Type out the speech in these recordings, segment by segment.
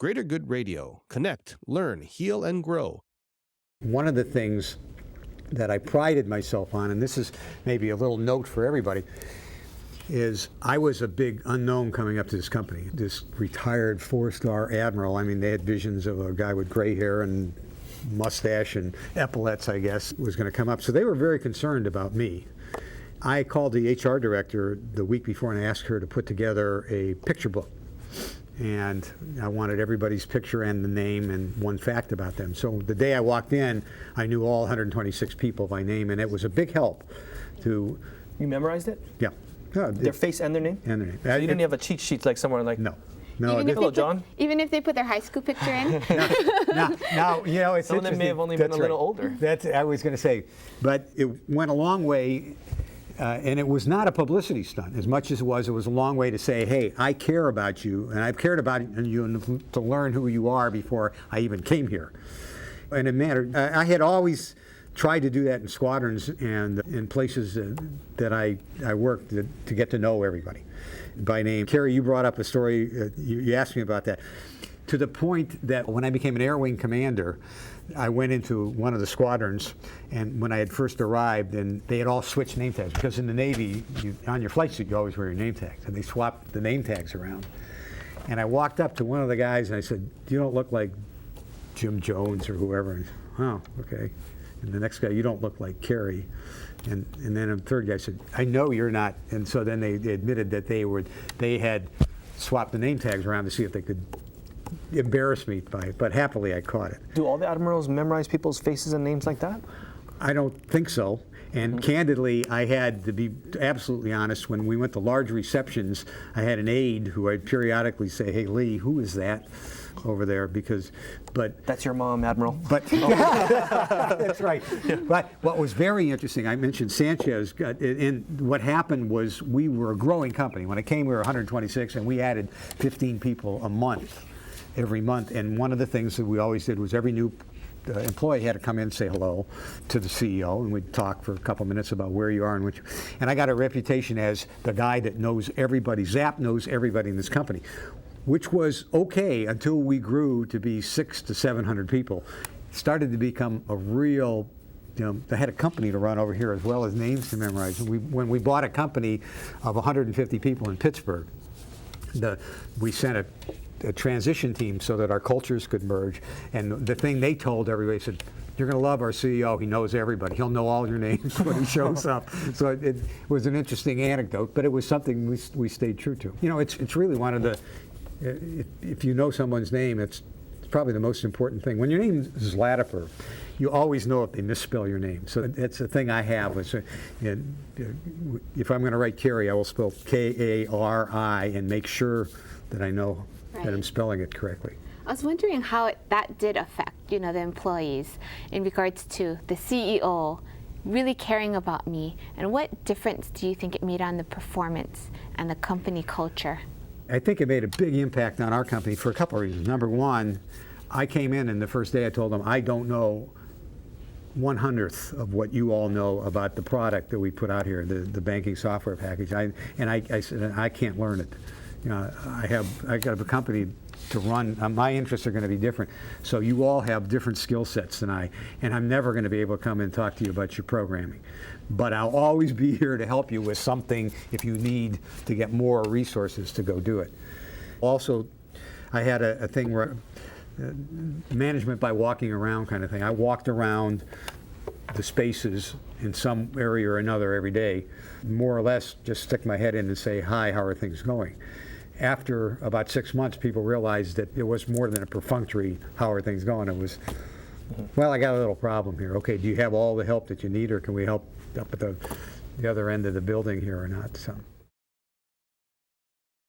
Greater Good Radio. Connect, learn, heal, and grow. One of the things that I prided myself on, and this is maybe a little note for everybody, is I was a big unknown coming up to this company. This retired 4-star admiral, I mean, they had visions of a guy with gray hair and mustache and epaulets, I guess, was going to come up. So they were very concerned about me. I called the HR director the week before and asked her to put together a picture book. And I wanted everybody's picture and the name and one fact about them. So the day I walked in, I knew all 126 people by name, and it was a big help to... You memorized it? Yeah. No, their face and their name? And their name. So you didn't have a cheat sheet like somewhere like... No. Hello, John. Even if they put their high school picture in? Now, you know, it's some of them may have only been a little older. That's I was going to say. But it went a long way, and it was not a publicity stunt as much as it was a long way to say, hey, I care about you, and I've cared about you to learn who you are before I even came here. And it mattered. I had always tried to do that in squadrons and in places that I worked to get to know everybody by name. Kerry, you brought up a story, you asked me about that, to the point that when I became an Air Wing commander, I went into one of the squadrons, and when I had first arrived, and they had all switched name tags, because in the Navy, on your flight suit, you always wear your name tags, and they swapped the name tags around. And I walked up to one of the guys, and I said, you don't look like Jim Jones or whoever. And, oh, okay. And the next guy, you don't look like Kerry. And then a third guy said, I know you're not. And so then they admitted that they had swapped the name tags around to see if they could embarrass me by it. But happily, I caught it. Do all the admirals memorize people's faces and names like that? I don't think so. And candidly, I had to be absolutely honest. When we went to large receptions, I had an aide who I'd periodically say, hey, Lee, who is that over there? But that's your mom, Admiral. But that's right. Yeah. But what was very interesting, I mentioned Sanchez, and what happened was we were a growing company. When I came, we were 126, and we added 15 people a month, every month. And one of the things that we always did was every new employee had to come in and say hello to the CEO, and we'd talk for a couple minutes about where you are and and I got a reputation as the guy that knows everybody. Zap knows everybody in this company, which was okay until we grew to be 600 to 700 people. It started to become a real, they had a company to run over here as well as names to memorize. When we bought a company of 150 people in Pittsburgh, we sent a transition team so that our cultures could merge. And the thing they told everybody said, you're going to love our CEO. He knows everybody. He'll know all your names when he shows up. So it was an interesting anecdote, but it was something we stayed true to. You know, it's really one of the, if you know someone's name, it's probably the most important thing. When your name is Zlatoper, you always know if they misspell your name. So that's the thing I have. If I'm going to write Kerry, I will spell K-A-R-I and make sure that I know that I'm spelling it correctly. I was wondering how that did affect, the employees in regards to the CEO really caring about me, and what difference do you think it made on the performance and the company culture? I think it made a big impact on our company for a couple of reasons. Number one, I came in and the first day I told them, I don't know 1/100th of what you all know about the product that we put out here, the banking software package. I said, I can't learn it. I got a company to run. My interests are going to be different. So you all have different skill sets than and I'm never going to be able to come and talk to you about your programming. But I'll always be here to help you with something if you need to get more resources to go do it. Also, I had a thing where management by walking around kind of thing. I walked around the spaces in some area or another every day, more or less just stick my head in and say, hi, how are things going? After about 6 months, people realized that it was more than a perfunctory, how are things going? It was, well, I got a little problem here. Okay, do you have all the help that you need, or can we help up at the other end of the building here or not? So.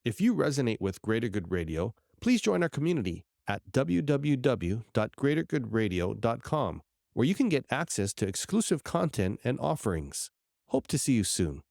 If you resonate with Greater Good Radio, please join our community at www.greatergoodradio.com, where you can get access to exclusive content and offerings. Hope to see you soon.